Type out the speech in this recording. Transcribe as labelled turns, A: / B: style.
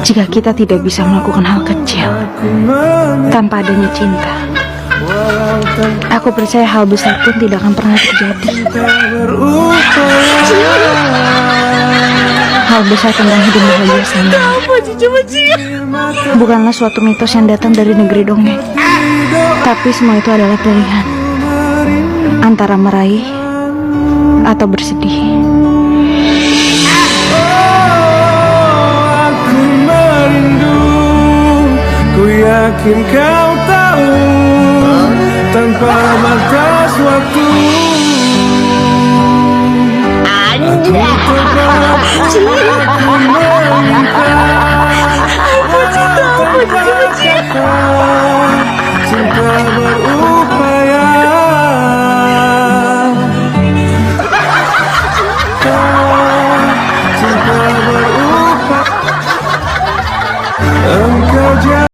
A: Jika kita tidak bisa melakukan hal kecil tanpa adanya cinta, aku percaya hal besar pun tidak akan pernah terjadi. Hal besar tentang hidup bahagia sama bukanlah suatu mitos yang datang dari negeri dongeng, tapi semua itu adalah pilihan antara meraih atau bersedih.
B: Aku merindu, ku yakin kau tahu, tanpa batas waktu. Aku tetap meminta, cinta berupaya. Cinta berupaya. Engkau